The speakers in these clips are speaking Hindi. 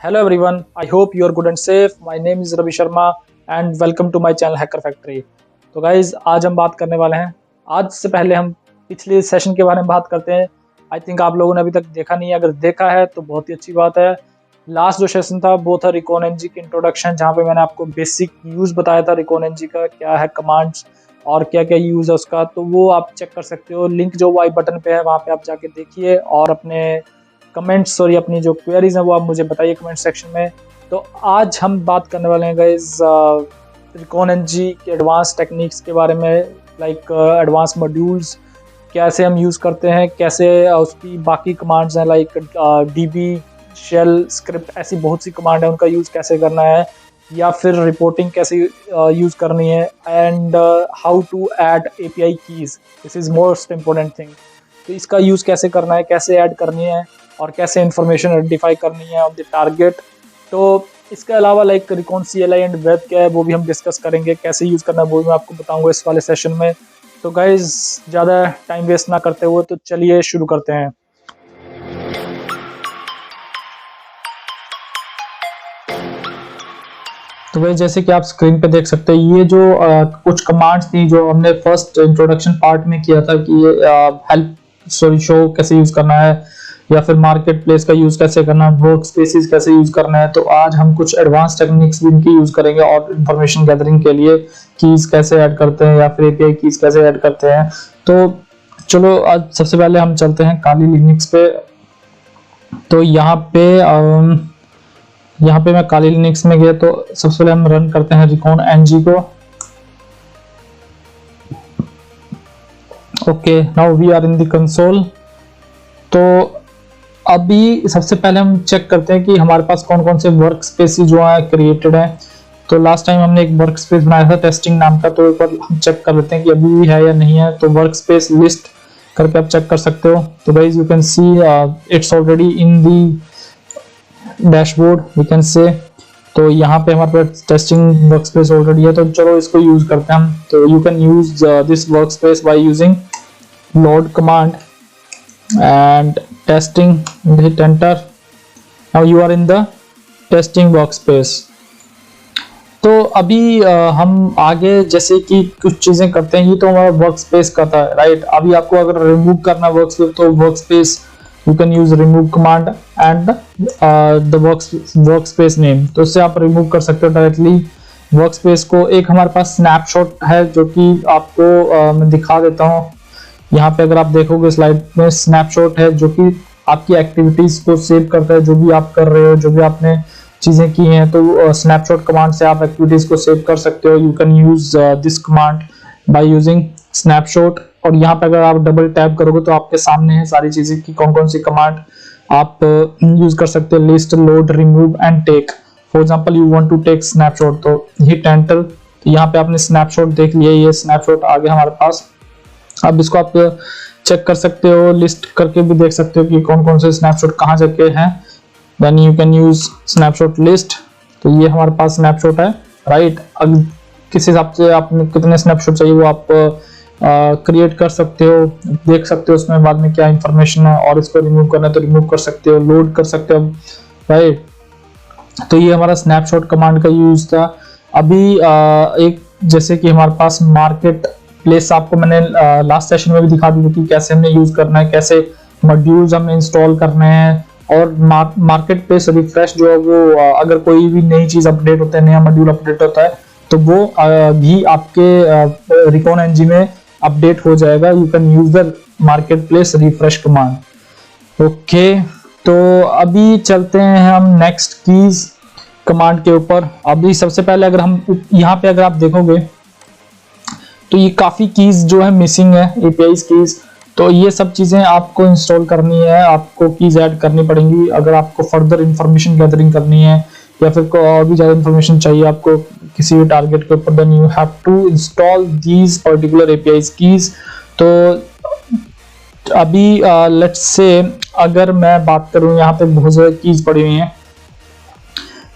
Hello everyone, I hope you are good and safe. My name is Ravi Sharma and welcome to my channel Hacker Factory. तो गाइज आज हम बात करने वाले हैं। आज से पहले हम पिछले सेशन के बारे में बात करते हैं। आई थिंक आप लोगों ने अभी तक देखा नहीं है, अगर देखा है तो बहुत ही अच्छी बात है। लास्ट जो सेशन था वो था रिकॉन एनजी की इंट्रोडक्शन, जहाँ पे मैंने आपको बेसिक यूज़ बताया था रिकॉन एनजी का, क्या है कमांड्स और क्या क्या यूज़ है उसका। तो वो आप चेक कर सकते हो, लिंक जो आई बटन पे है वहाँ पे आप जाके देखिए और अपने कमेंट्स और अपनी जो क्वेरीज हैं वो आप मुझे बताइए कमेंट सेक्शन में। तो आज हम बात करने वाले हैं गाइज रिकॉन एनजी के एडवांस टेक्निक्स के बारे में, लाइक एडवांस मॉड्यूल्स कैसे हम यूज़ करते हैं, कैसे उसकी बाकी कमांड्स हैं लाइक डीबी शेल स्क्रिप्ट, ऐसी बहुत सी कमांड है उनका यूज़ कैसे करना है, या फिर रिपोर्टिंग कैसे यूज़ करनी है, and how to add API keys, this is most important thing. तो इसका यूज़ कैसे करना है, कैसे ऐड करनी है और कैसे इंफॉर्मेशन आइडेंटिफाई करनी है ऑन द टारगेट। तो इसके अलावा like recon CLI and web क्या है वो भी हम डिस्कस करेंगे, कैसे यूज़ करना है वो भी मैं आपको बताऊंगा इस वाले सेशन में। तो गाइज ज़्यादा टाइम वेस्ट ना करते हुए तो चलिए शुरू करते हैं। तो भाई जैसे कि आप स्क्रीन पे देख सकते हैं, ये जो कुछ कमांड्स थी जो हमने फर्स्ट इंट्रोडक्शन पार्ट में किया था कि ये हेल्प शो कैसे यूज़ करना है, या फिर मार्केट प्लेस का यूज़ कैसे करना है, वर्क स्पेसिस कैसे यूज़ करना है। तो आज हम कुछ एडवांस टेक्निक्स भी इनकी यूज़ करेंगे और इंफॉर्मेशन गैदरिंग के लिए कीज़ कैसे ऐड करते हैं या फिर API कीज़ कैसे ऐड करते हैं। तो चलो आज सबसे पहले हम चलते हैं काली लिनक्स पे। तो यहाँ पे मैं काली लिनक्स में गया, तो सबसे पहले हम रन करते हैं रिकॉन एनजी को। Okay, now we are in the console. तो अभी सबसे पहले हम चेक करते हैं कि हमारे पास कौन कौन से वर्क स्पेस जो है क्रिएटेड है। तो लास्ट टाइम हमने एक वर्क स्पेस बनाया था टेस्टिंग नाम का, तो एक बार हम चेक कर लेते हैं कि अभी भी है या नहीं है। तो वर्क स्पेस लिस्ट करके आप चेक कर सकते हो। तो guys you can see it's already in the dashboard we can say. तो यहाँ पे हमारे पास टेस्टिंग वर्क स्पेस ऑलरेडी है, तो चलो इसको यूज करते हैं हम। तो you can use this workspace by using load command and testing, hit enter. Now you are in the testing workspace. तो अभी हम आगे जैसे कि कुछ चीजें करते हैं, ये तो हमारा वर्क स्पेस का था, राइट। अभी आपको अगर रिमूव करना वर्क स्पेस, तो work space you can use remove command and the work space name. तो इससे आप रिमूव कर सकते हो डायरेक्टली वर्क स्पेस को। एक हमारे पास स्नैपशॉट है जो कि आपको मैं दिखा देता हूँ। यहाँ पे अगर आप देखोगे स्लाइड में स्नैपशॉट है जो कि आपकी एक्टिविटीज को सेव करता है, जो भी आप कर रहे हो, जो भी आपने चीजें की हैं। तो स्नैपशॉट कमांड से आप एक्टिविटीज को सेव कर सकते हो। You can use this command by using snapshot. और यहाँ पे अगर आप डबल टैप करोगे तो आपके सामने है सारी चीजें की कौन कौन सी कमांड आप यूज कर सकते हो। List, load, remove and take. For example you want to take snapshot, तो हिट एंटर। तो यहाँ पे आपने स्नैपशॉट देख लिया, ये स्नैपशॉट आ गया हमारे पास। अब इसको आप चेक कर सकते हो, लिस्ट करके भी देख सकते हो कि कौन कौन से स्नैपशॉट कहाँ जगह हैं। Then you can use snapshot list. तो ये हमारे पास स्नैपशॉट है, राइट। अब किस हिसाब से आपने कितने स्नैपशॉट चाहिए वो आप क्रिएट कर सकते हो, देख सकते हो उसमें बाद में क्या इंफॉर्मेशन है। और इसको रिमूव करना है तो रिमूव कर सकते हो, लोड कर सकते हो, राइट। तो ये हमारा स्नैपशॉट कमांड का यूज था। अभी एक जैसे कि हमारे पास मार्केट प्लेस, आपको मैंने लास्ट सेशन में भी दिखा दी कि कैसे हमने यूज करना है, कैसे मॉड्यूल्स हमें इंस्टॉल करने हैं। और मार्केट प्लेस रिफ्रेश जो है वो अगर कोई भी नई चीज अपडेट होता है, नया मॉड्यूल अपडेट होता है, तो वो भी आपके रिकॉन एनजी में अपडेट हो जाएगा। You can use the market place refresh command. Okay, तो अभी चलते हैं हम नेक्स्ट कीज कमांड के ऊपर। अभी सबसे पहले अगर हम यहाँ पे अगर आप देखोगे तो ये काफी कीज जो है मिसिंग है, APIs कीज। तो ये सब चीजें आपको इंस्टॉल करनी है, आपको कीज ऐड करनी पड़ेंगी अगर आपको फर्दर इंफॉर्मेशन गैदरिंग करनी है या फिर और भी ज्यादा इंफॉर्मेशन चाहिए आपको किसी भी टारगेट के ऊपर। Then you have to install these particular APIs keys. तो अभी लेट्स से अगर मैं बात करूं, यहाँ पे बहुत सारी कीज पड़ी हुई हैं।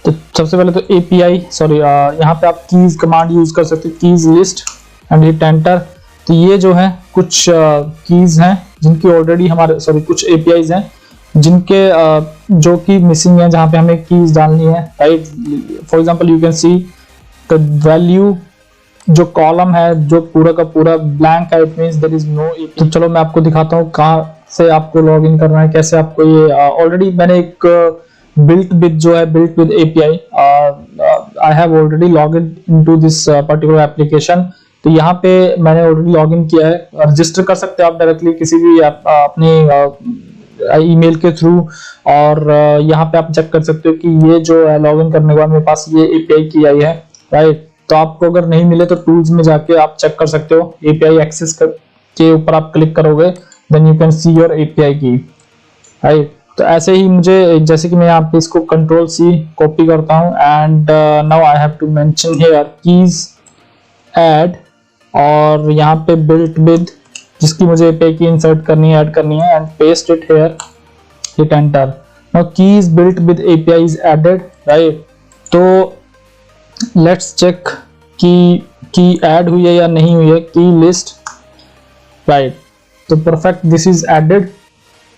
तो सबसे पहले तो यहाँ पे आप कीज कमांड यूज कर सकते हो, keys list and hit enter. तो ये जो है कुछ कीज हैं जिनकी ऑलरेडी कुछ APIs हैं जिनके जो कि मिसिंग है, जहाँ पे हमें कीज डालनी है, right. For example you can see the value, जो कॉलम है जो पूरा का पूरा ब्लैंक है, it means there is no. तो चलो मैं आपको दिखाता हूँ कहाँ से आपको लॉग इन करना है, कैसे आपको ये ऑलरेडी मैंने एक बिल्ट विद जो है built with API, I have already log in into this particular application. तो यहाँ पे मैंने ऑलरेडी लॉग इन किया है। रजिस्टर कर सकते हो आप डायरेक्टली किसी भी अपने ईमेल के थ्रू, और यहाँ पे आप चेक कर सकते हो कि ये जो है लॉग इन करने के बाद मेरे पास ये एपीआई की आई है, राइट। तो आपको अगर नहीं मिले तो टूल्स में जाके आप चेक कर सकते हो, एपीआई एक्सेस के ऊपर आप क्लिक करोगे, then you can see your API key, right. तो ऐसे ही मुझे, जैसे कि मैं यहाँ पे इसको कंट्रोल सी कॉपी करता हूँ, and now I have to mention here keys add, और यहाँ पे बिल्ट विद जिसकी मुझे एपीआई की इंसर्ट करनी है, ऐड करनी है, and paste it here, hit enter. Now keys built with API is added, right. तो लेट्स चेक की ऐड हुई है या नहीं हुई है, की लिस्ट, राइट। तो परफेक्ट, दिस इज एडेड।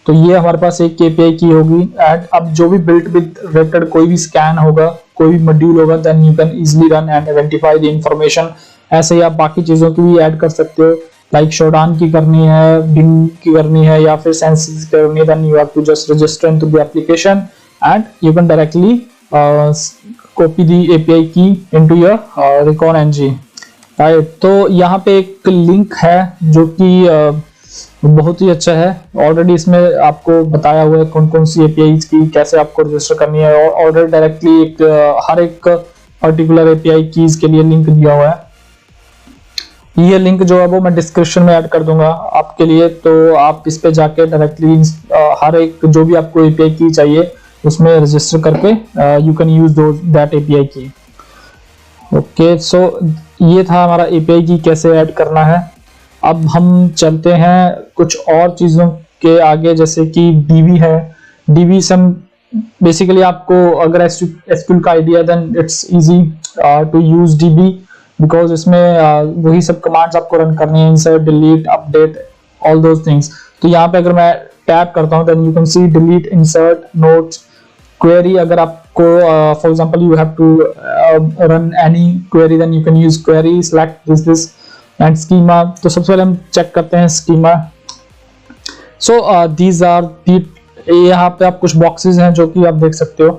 तो ये हमारे पास एक एपीआई की होगी ऐड। अब जो भी बिल्ट विद रिलेटेड कोई भी स्कैन होगा, कोई भी मॉड्यूल होगा, then you can easily run and identify the information. ऐसे ही आप बाकी चीजों की भी ऐड कर सकते हो, लाइक शोडान की करनी है, बिन की करनी है, या फिर सेंसिस करनी है, then you have to just register into the application and you can directly copy the API key into your Recon NG, राइट। तो यहाँ पे एक लिंक है जो कि बहुत ही अच्छा है, ऑलरेडी इसमें आपको बताया हुआ है कौन कौन सी API की कैसे आपको रजिस्टर करनी है, और ऑलरेडी डायरेक्टली एक हर एक पर्टिकुलर API कीज के लिए लिंक दिया हुआ है। ये लिंक जो है वो मैं डिस्क्रिप्शन में ऐड कर दूंगा आपके लिए, तो आप इस पे जाके डायरेक्टली हर एक जो भी आपको API की चाहिए उसमें रजिस्टर करके you can use that API की। ओके, सो ये था हमारा एपीआई की कैसे ऐड करना है। अब हम चलते हैं कुछ और चीज़ों के आगे, जैसे कि डीबी है। डीबी से हम बेसिकली, आपको अगर एसक्यूएल का idea, then it's easy to use DB, because इसमें वही सब कमांड्स आपको रन करनी है, insert, delete, update, all those things. तो यहाँ पे अगर मैं टैप करता हूँ, then you can see delete, insert, notes, query. अगर आपको for example you have to run any query, then you can use query, select this and schema. तो सबसे पहले हम चेक करते हैं schema. So these are the, यहाँ पे आप कुछ बॉक्सेस हैं जो कि आप देख सकते हो।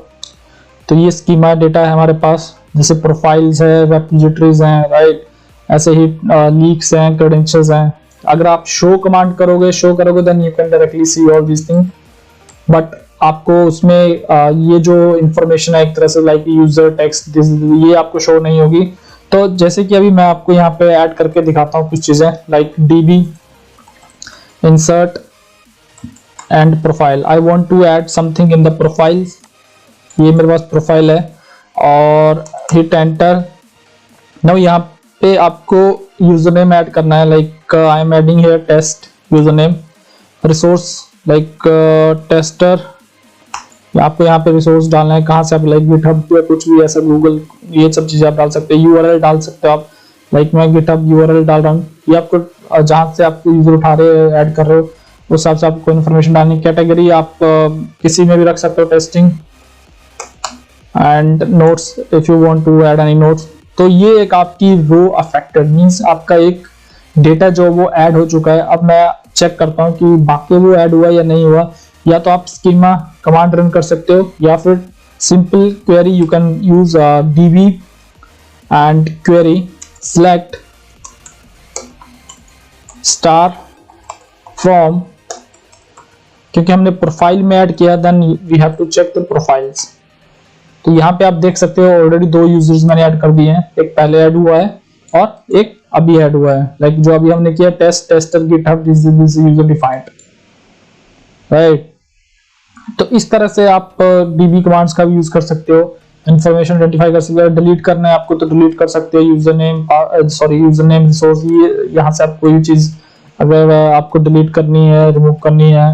तो ये स्कीमा डेटा है हमारे पास, जैसे प्रोफाइल्स है, रेपोजिटरीज हैं, राइट। ऐसे ही लीक्स हैं, क्रेडेंशियल्स हैं। अगर आप शो कमांड करोगे then you can directly see all this thing, but आपको उसमें ये जो इंफॉर्मेशन है एक तरह से लाइक यूजर टेक्स्ट, ये आपको शो नहीं होगी। तो जैसे कि अभी मैं आपको यहाँ पे ऐड करके दिखाता हूँ कुछ चीजें, like DB, insert and profile. I want to add something in the profiles. ये मेरे पास प्रोफाइल है, और हिट एंटर। नाउ यहाँ पे आपको यूजर नेम ऐड करना है, like I am adding here test user name, resource like tester. आपको यहाँ पे रिसोर्स डालना है, कहाँ से आप, लाइक गिटहब या कुछ भी ऐसा, गूगल, ये सब चीजें आप डाल सकते हैं। यूआरएल डाल सकते हो आप, लाइक मैं गिटहब यूआरएल डाल रहा हूँ। ये आपको जहाँ से आपको यूजर उठा रहे हो, ऐड कर रहे हो, उस हिसाब से आपको इन्फॉर्मेशन डालनी। कैटेगरी आप किसी में भी रख सकते हो, testing and notes if you want to add any notes. तो ये एक आपकी रो अफेक्टेड, मींस आपका एक डेटा जो वो ऐड हो चुका है। अब मैं चेक करता हूँ कि बाकी वो ऐड हुआ या नहीं हुआ। या तो आप स्कीमा कमांड रन कर सकते हो, या फिर simple query, you can use DB and query select star from, क्योंकि हमने प्रोफाइल में ऐड किया, then we have to check the profiles. तो यहाँ पे आप देख सकते हो ऑलरेडी 2 यूजर्स मैंने ऐड कर दिए हैं, एक पहले ऐड हुआ है और एक अभी ऐड हुआ है। लाइक जो अभी हमने किया test, tester, GitHub, this user defined, right. तो इस तरह से आप डीबी कमांड्स का भी यूज कर सकते हो, इंफॉर्मेशन आइडेंटिफाई कर सकते हो। डिलीट करना है आपको तो डिलीट कर सकते हो, यूजर नेम रिसोर्स, ये यहाँ से आप कोई भी चीज अगर आपको डिलीट करनी है, रिमूव करनी है,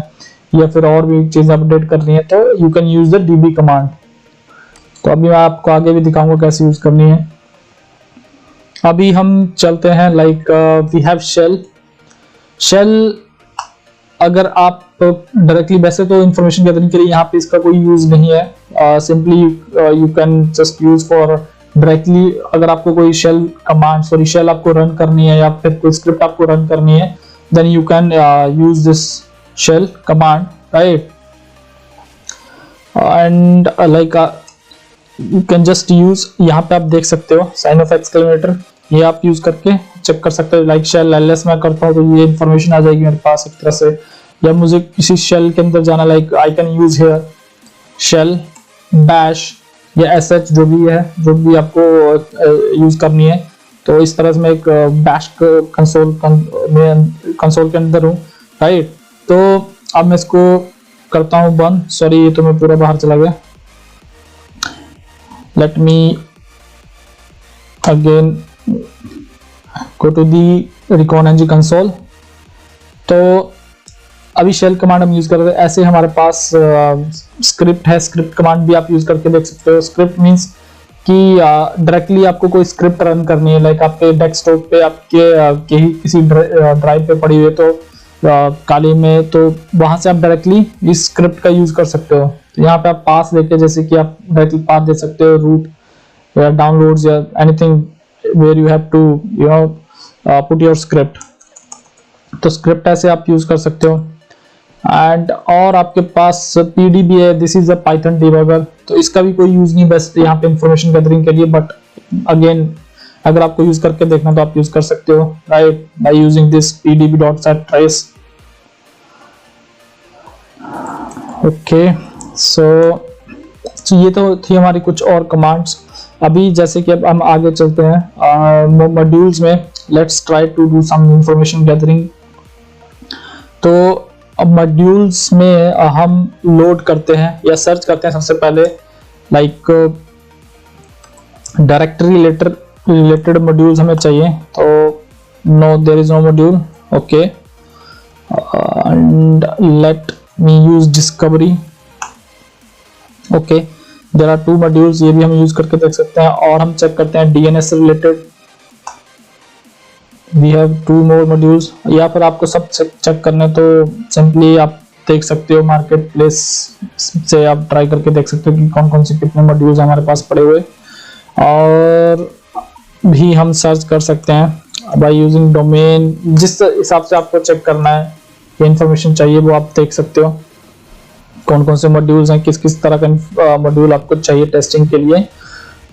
या फिर और भी चीज अपडेट करनी है, तो you can use the dB command. तो अभी मैं आपको आगे भी दिखाऊंगा कैसे यूज करनी है। अभी हम चलते हैं, like we have shell. Shell अगर आप डायरेक्टली वैसे तो इंफॉर्मेशन गैदरिंग के लिए यहाँ पे इसका कोई यूज नहीं है, simply you can just use for directly अगर आपको कोई शेल आपको रन करनी है या फिर कोई स्क्रिप्ट आपको रन करनी है, then you can use this shell command, right. And like you can just use, यहाँ पे आप देख सकते हो साइन ऑफ एक्सक्लेमेटर, ये आप यूज करके चेक कर सकते हो। लाइक शेल एलएस मैं करता हूँ तो ये इंफॉर्मेशन आ जाएगी मेरे पास एक तरह से, या मुझे किसी शेल के अंदर जाना, like I can use here shell bash या एसएच, जो भी आपको यूज करनी है। तो इस तरह से मैं एक बैश कंसोल के अंदर हूँ, राइट। तो अब मैं इसको करता हूँ बंद, सॉरी ये तो मैं पूरा बाहर चला गया। Let me again go to the Recon NG console. तो अभी शेल कमांड हम यूज कर रहे हैं, ऐसे हमारे पास स्क्रिप्ट है, स्क्रिप्ट कमांड भी आप यूज करके देख सकते हो। स्क्रिप्ट मींस कि डायरेक्टली आपको कोई स्क्रिप्ट रन करनी है, लाइक आपके डेस्कटॉप पे आपके किसी ड्राइव पे पड़ी हुई तो काली में, तो वहां से आप डायरेक्टली इस स्क्रिप्ट का यूज कर सकते हो। तो यहाँ पे आप पास देके, जैसे कि आप डायरेक्टली पास दे सकते हो, रूट या डाउनलोड्स या anything where you have to put your script. तो स्क्रिप्ट ऐसे आप यूज कर सकते हो। एंड और आपके पास पीडीबी है, this is a Python debugger, तो इसका भी कोई यूज नहीं, बस यहाँ पे इंफॉर्मेशन गैदरिंग के लिए। बट अगेन अगर आपको यूज करके देखना तो आप यूज कर सकते हो, right, by using this pdb.settrace। Okay, so ये तो थी हमारी कुछ और कमांड्स। अभी जैसे कि अब हम आगे चलते हैं मॉड्यूल्स में, let's try to do some information gathering. तो अब मॉड्यूल्स में हम लोड करते हैं या सर्च करते हैं सबसे पहले, लाइक डायरेक्टरी रिलेटेड मॉड्यूल्स हमें चाहिए। तो no, there is no module, okay, and let me use discovery. Okay, there are 2 modules, ये भी हम यूज करके देख सकते हैं। और हम चेक करते हैं DNS related, we have 2 more modules. या फिर आपको सब चेक करने तो सिंपली आप देख सकते हो मार्केट प्लेस से आप ट्राई करके देख सकते हो कि कौन कौन से कितने मॉड्यूल्स हमारे पास पड़े हुए। और भी हम सर्च कर सकते हैं बाय यूजिंग डोमेन, जिस हिसाब से आपको चेक करना है ये इंफॉर्मेशन चाहिए वो आप देख सकते हो, कौन कौन से मॉड्यूल्स हैं, किस किस तरह का मॉड्यूल आपको चाहिए टेस्टिंग के लिए।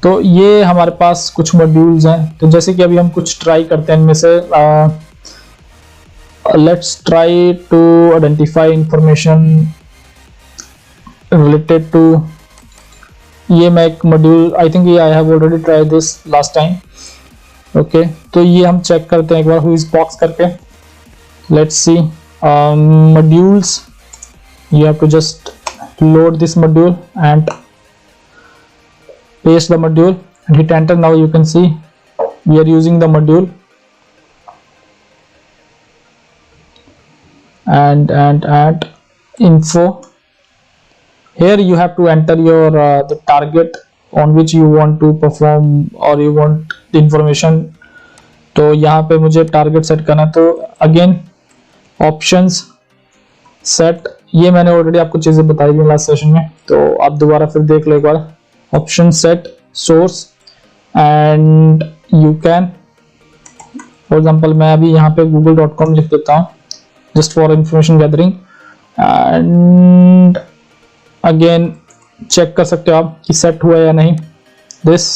तो ये हमारे पास कुछ मॉड्यूल्स हैं। तो जैसे कि अभी हम कुछ ट्राई करते हैं इनमें से, let's try to identify information related to, ये मैं एक module, I think I have already tried this last time. Okay, तो ये हम चेक करते हैं एक बार व्हो इज बॉक्स करके। Let's see modules, you have to just load this module and paste the module and hit enter. Now you can see we are using the module and info. Here you have to enter your the target on which you want to perform or you want the information. तो यहाँ पे मुझे टारगेट सेट करना है, तो अगेन ऑप्शंस सेट, ये मैंने ऑलरेडी आपको चीजें बताई थी लास्ट सेशन में, तो आप दोबारा फिर देख लो एक बार। Option set source and you can, for example मैं अभी यहाँ पे google.com लिख देता हूँ just for information gathering. And again check कर सकते हो आप कि सेट हुआ या नहीं this.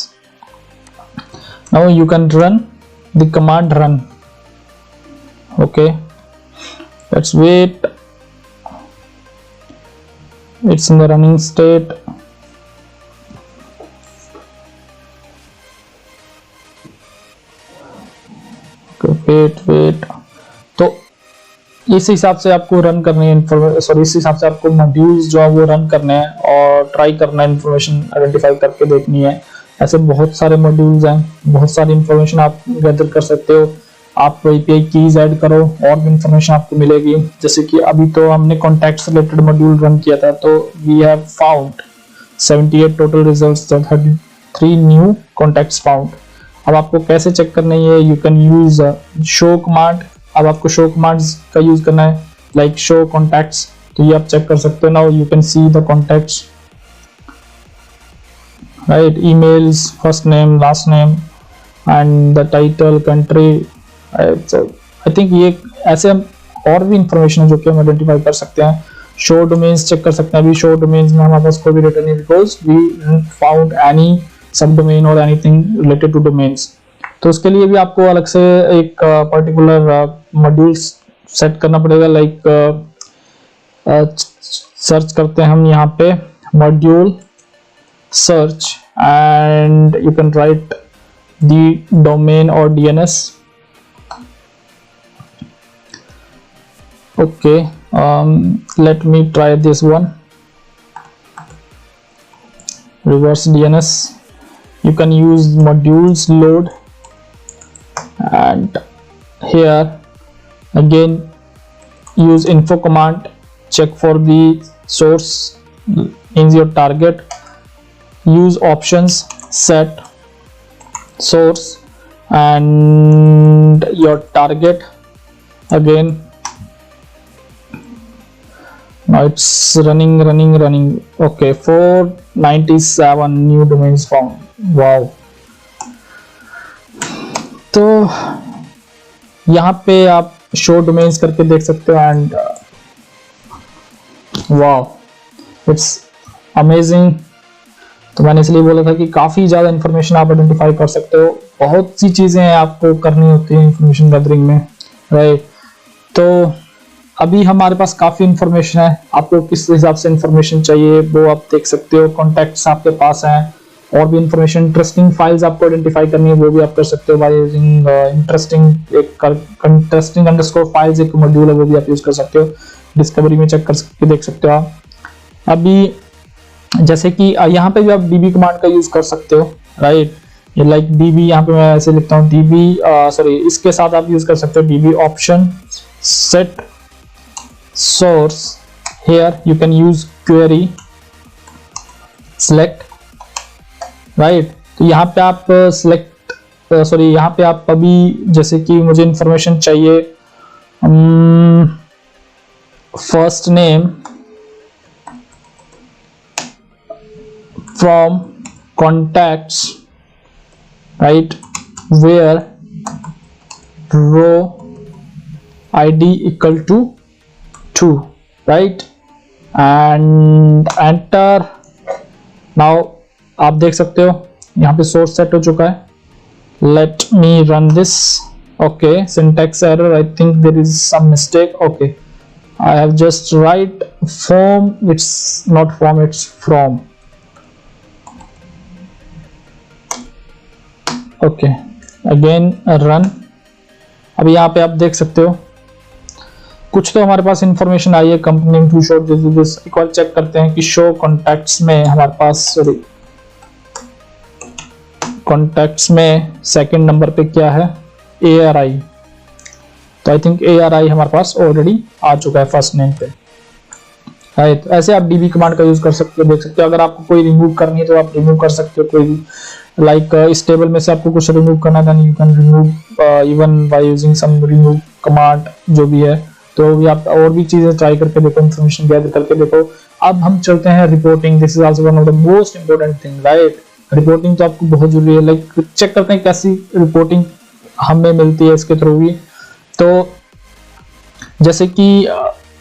Now you can run the command run. Okay, let's wait, it's in the running state। Wait, तो इस हिसाब से आपको रन करनी है इस हिसाब से आपको मॉड्यूल्स जो है वो रन करने हैं और ट्राई करना है, इंफॉर्मेशन आइडेंटिफाई करके देखनी है। ऐसे बहुत सारे मॉड्यूल्स हैं, बहुत सारी इंफॉर्मेशन आप गैदर कर सकते हो। आप एपीआई कीज ऐड करो और भी इंफॉर्मेशन आपको मिलेगी। जैसे कि अभी तो हमने कॉन्टैक्ट्स रिलेटेड मॉड्यूल रन किया था, तो we have found 78 total results, 33 new contacts found. अब आपको कैसे चेक करना है, you can use show command. अब आपको शो कमांड्स का यूज करना है, लाइक शो कॉन्टैक्ट्स तो ये आप चेक कर सकते हो। Now you can see the contacts, right, emails, first name, last name and the title, country. So I think ये ऐसे हम और भी इंफॉर्मेशन है जो कि हम आइडेंटिफाई कर सकते हैं। शो डोमेन्स चेक कर सकते हैं। अभी शो डोमेन्स में हमारे पास कोई भी रिटर्न नहीं, बिकॉज वी फाउंड एनी सब डोमेन और एनीथिंग रिलेटेड टू डोमेन्स। तो उसके लिए भी आपको अलग से एक पर्टिकुलर मॉड्यूल सेट करना पड़ेगा। लाइक सर्च करते हैं हम यहाँ पे module search and you can write the domain और DNS। okay, let me try this one, reverse DNS. You can use modules load, and here again use info command, check for the source in your target, use options, set source and your target. Again, now it's running. Okay, 497 new domains found. Wow. तो यहाँ पे आप शो डोमेन्स करके देख सकते हो एंड वाओ, इट्स अमेजिंग। तो मैंने इसलिए बोला था कि काफी ज्यादा इंफॉर्मेशन आप आइडेंटिफाई कर सकते हो। बहुत सी चीजें आपको करनी होती है इंफॉर्मेशन गैदरिंग में, राइट। तो अभी हमारे पास काफी इंफॉर्मेशन है। आपको किस हिसाब से इंफॉर्मेशन चाहिए वो आप देख सकते हो। कॉन्टैक्ट्स आपके पास हैं, और भी इंफॉर्मेशन, इंटरेस्टिंग फाइल्स आपको आइडेंटिफाई करनी है वो भी आप कर सकते हो by using interesting underscore files एक मॉड्यूल है, वो भी आप यूज कर सकते हो। डिस्कवरी में चेक करके देख सकते हो आप। अभी जैसे कि यहाँ पे भी आप db कमांड का यूज कर सकते हो, राइट। ये लाइक db, यहाँ पे मैं ऐसे लिखता हूँ db, सॉरी, इसके साथ आप यूज कर सकते हो db option set source. Here you can use query select, right। तो यहाँ पे आप select, सॉरी, यहाँ पे आप अभी जैसे कि मुझे इंफॉर्मेशन चाहिए first name from contacts, right, where row ID equal to 2, right, and enter। now आप देख सकते हो यहाँ पे सोर्स सेट हो चुका है। let me run this। okay, syntax error, I think there is some mistake। okay, I have just write form, it's not form, it's from। okay, again run। अभी यहाँ पे आप देख सकते हो कुछ तो हमारे पास इंफॉर्मेशन आई है। कंपनी टू शो, एक और चेक करते हैं कि शो कॉन्टैक्ट्स में हमारे पास, सॉरी, कॉन्टैक्ट्स में सेकंड नंबर पे क्या है, ARI। तो आई थिंक ARI हमारे पास ऑलरेडी आ चुका है फर्स्ट नेम पे, राइट। ऐसे आप db कमांड का यूज कर सकते हो, देख सकते हो। अगर आपको कोई रिमूव करनी है तो आप रिमूव कर सकते हो कोई भी, लाइक इस टेबल में से आपको कुछ रिमूव करना है, then you can remove even by using some remove command, जो भी है। तो भी आप और भी चीजें ट्राई करके देखो, इंफॉर्मेशन गैदर करके देखो। अब हम चलते हैं reporting. This is also one of the most important thing, right. Reporting तो आपको बहुत जरूरी है। लाइक चेक करते हैं कैसी रिपोर्टिंग हमें मिलती है इसके थ्रू भी। तो जैसे कि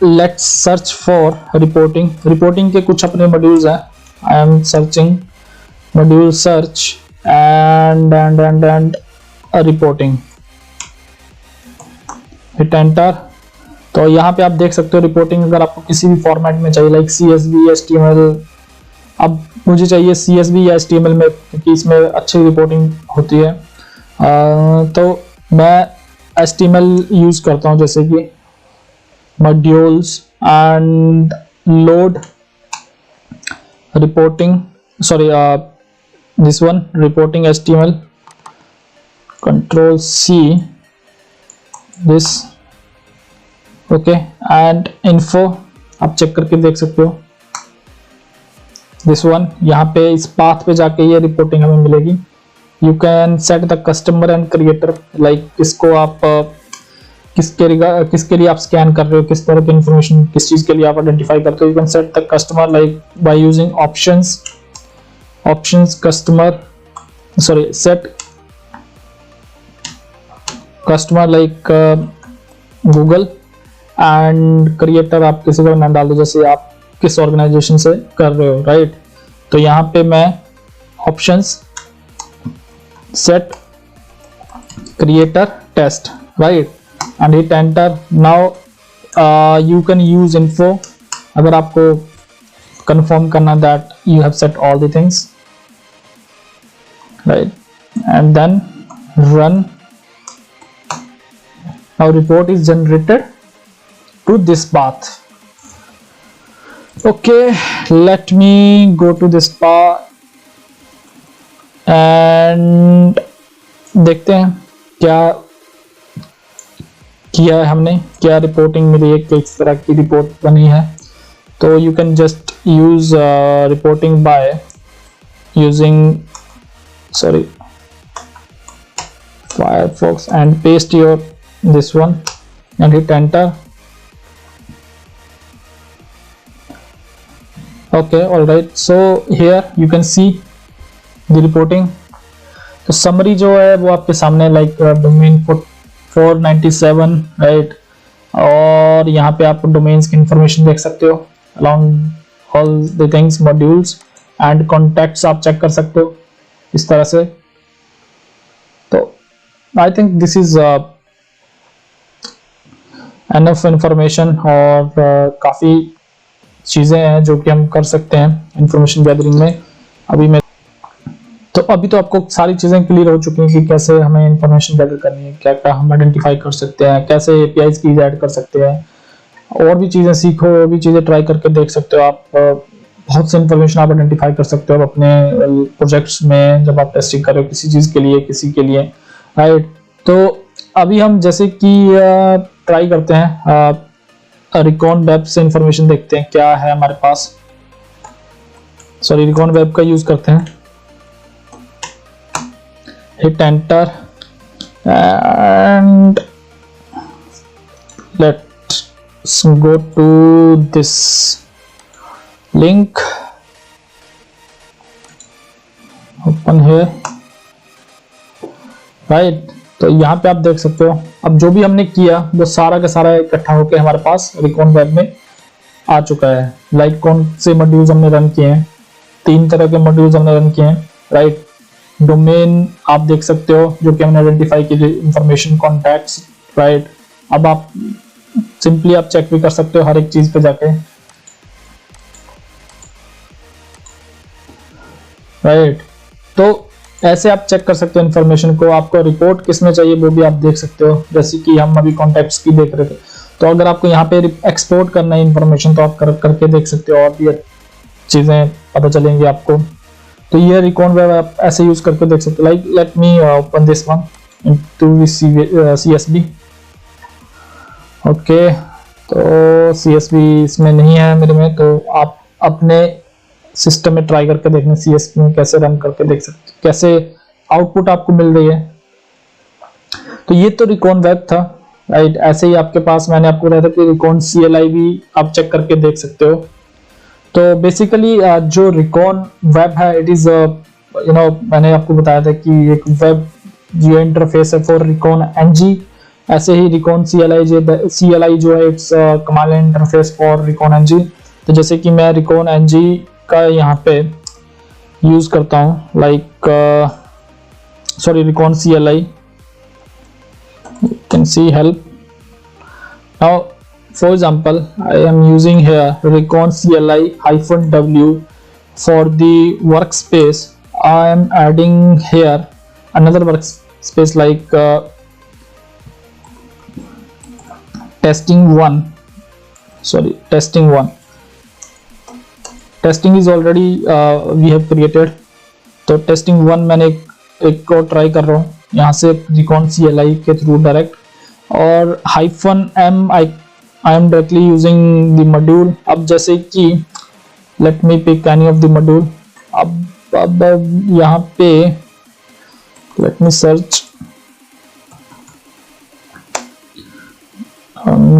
let's search for reporting. Reporting के कुछ अपने मॉड्यूल्स हैं। I am searching module search and reporting, hit enter. तो यहाँ पे आप देख सकते हो रिपोर्टिंग अगर आपको किसी भी फॉर्मेट में चाहिए, लाइक CSV, HTML। अब मुझे चाहिए CSV या HTML में, क्योंकि इसमें अच्छी रिपोर्टिंग होती है। तो मैं HTML यूज करता हूँ, जैसे कि modules and load reporting, sorry, this one, reporting HTML, Control+C this, okay, and info. आप चेक करके देख सकते हो दिस वन। यहाँ पे इस पाथ पे जाके ये रिपोर्टिंग हमें मिलेगी। You can set the customer and creator, like इसको आप किसके लिए आप स्कैन कर रहे हो, किस तरह की इंफॉर्मेशन, किस चीज के लिए आप आइडेंटिफाई करते हो। You can set the customer like by using options customer set customer like Google and creator आप किसी का नाम डाल दो, जैसे आप किस ऑर्गेनाइजेशन से कर रहे हो, राइट। तो यहाँ पे मैं options set creator test, right, and hit enter. Now you can use info अगर आपको कंफर्म करना that you have set all the things, right, and then run. Now report is generated to this path. Okay, let me go to this path and देखते हैं क्या किया है हमने, क्या रिपोर्टिंग मिली है, किस तरह की रिपोर्ट बनी है। तो you can just use reporting by using Firefox and paste your this one and hit enter. Okay, all right, so here you can see the reporting. तो summary जो है वो आपके सामने like domain 497, right, और यहाँ पे आप domains की information देख सकते हो along all the things, modules and contacts आप चेक कर सकते हो इस तरह से। तो I think this is enough information और काफ़ी चीज़ें हैं जो कि हम कर सकते हैं इंफॉर्मेशन गैदरिंग में। अभी तो आपको सारी चीज़ें क्लियर हो चुकी हैं कि कैसे हमें इंफॉर्मेशन गैदर करनी है, क्या क्या हम आइडेंटिफाई कर सकते हैं, कैसे एपीआईज की ऐड कर सकते हैं। और भी चीज़ें सीखो, और भी चीज़ें ट्राई करके देख सकते हो आप। बहुत से इंफॉर्मेशन आप आइडेंटिफाई कर सकते हो अपने प्रोजेक्ट्स में जब आप टेस्टिंग कर रहे हो किसी चीज़ के लिए, किसी के लिए, राइट। तो अभी हम जैसे कि ट्राई करते हैं रिकॉन वेब से इंफॉर्मेशन देखते हैं क्या है हमारे पास। रिकॉन वेब का यूज करते हैं, hit enter and let's go to this link, open here, right. तो यहाँ पे आप देख सकते हो अब जो भी हमने किया वो सारा का सारा इकट्ठा होकर हमारे पास रिकॉन वेब में आ चुका है। लाइक कौन से मॉड्यूल्स हमने रन किए हैं, 3 तरह के मॉड्यूल्स हमने रन किए हैं, राइट। डोमेन आप देख सकते हो जो कि हमने आइडेंटिफाई की, इंफॉर्मेशन, कॉन्टैक्ट्स, राइट। अब आप सिंपली आप चेक भी कर सकते हो हर एक चीज पे जाके, राइट। तो ऐसे आप चेक कर सकते हो इंफॉर्मेशन को। आपको रिपोर्ट किस में चाहिए वो भी आप देख सकते हो, जैसे कि हम अभी कॉन्टैक्ट्स की देख रहे थे। तो अगर आपको यहाँ पे एक्सपोर्ट करना है इंफॉर्मेशन तो आप करके देख सकते हो, और भी चीज़ें पता चलेंगी आपको। तो ये रिकॉन वेब आप ऐसे यूज करके देख सकते हो। Like let me open this one into CSV। Okay, तो CSV इसमें नहीं है मेरे में, तो आप अपने सिस्टम में ट्राई करके देखना CSV में कैसे रन करके देख सकते, कैसे आउटपुट आपको मिल रही है। तो ये तो रिकॉन वेब था, राइट। ऐसे ही आपके पास मैंने आपको बताया था कि रिकॉन CLI भी आप चेक करके देख सकते हो। तो बेसिकली जो रिकॉन वेब है इट इज मैंने आपको बताया था कि एक वेब जो इंटरफेस है फॉर रिकॉन NG। ऐसे ही रिकॉन CLI जो है it's command interface for recon NG। तो जैसे कि मैं रिकॉन NG का यहाँ पे यूज करता हूँ, like recon CLI, you can see help. Now for example I am using here recon CLI-w for the workspace. I am adding here another workspace like testing 1. Testing is already we have created. तो testing 1 मैंने एक और ट्राई कर रहा हूँ यहाँ से recon CLI के थ्रू डायरेक्ट, और -m I am directly using the module. अब जैसे कि let me pick any of the module. अब यहाँ पे let me search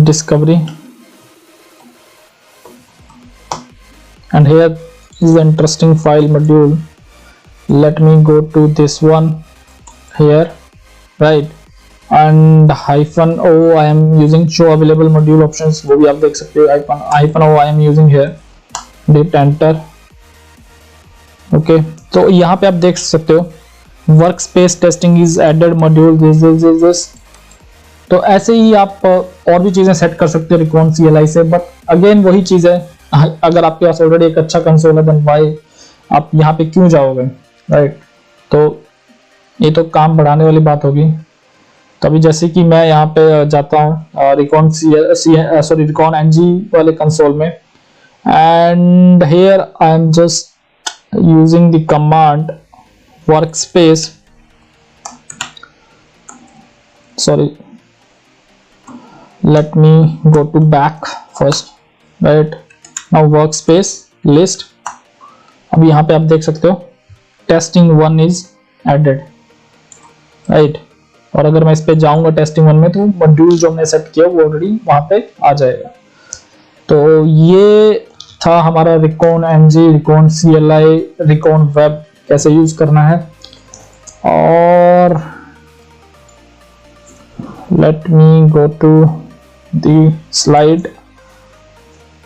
discovery, and here is the interesting file module. Let me go to this one here, right, and -o I am using show available module options, वो भी आप देख सकते हो. -o I am using here, hit enter. Okay तो यहाँ पे आप देख सकते हो work space testing is added module this. तो ऐसे ही आप और भी चीजें सेट कर सकते हो रिकॉन CLI से, बट अगेन वही चीज है, अगर आपके पास ऑलरेडी एक अच्छा कंसोल है देन व्हाई आप यहाँ पे क्यों जाओगे, राइट. तो ये तो काम बढ़ाने वाली बात होगी. तो अभी जैसे कि मैं यहाँ पे जाता हूँ रिकॉन NG वाले कंसोल में, and here I am just using the command workspace, sorry, let me go to back first, right. now workspace list, अब यहाँ पे आप देख सकते हो testing 1 is added, right. और अगर मैं इस पे जाऊंगा testing 1 में तो मॉड्यूल जो हमने सेट किया वो ऑलरेडी वहां पे आ जाएगा. तो ये था हमारा Recon NG, Recon CLI, Recon web कैसे यूज करना है. और let me go to the slide,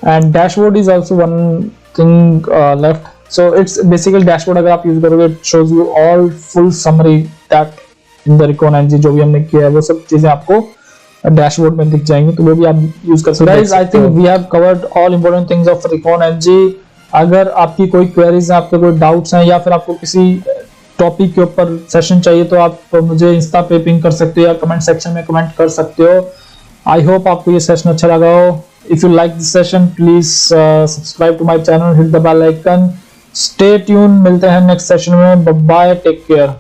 and dashboard is also one thing left. So it's basically dashboard अगर आप यूज करोगे it shows you all full summary that in the Recon NG जो भी हमने किया है वो सब चीजें आपको डैशबोर्ड में दिख जाएंगी, तो वो भी आप यूज कर सकते हैं. Guys I think we have covered all important things of Recon NG. अगर आपकी कोई क्वेरीज हैं, आपके कोई डाउट्स हैं, या फिर आपको किसी टॉपिक के ऊपर सेशन चाहिए तो आप मुझे इंस्टा पे पिंग कर सकते हो या कमेंट सेक्शन में कमेंट कर सकते हो. आई होप आपको ये सेशन अच्छा लगा हो. If you like this session please subscribe to my channel, hit the bell icon. Stay tune, मिलते हैं नेक्स्ट सेशन में. Bye, take care.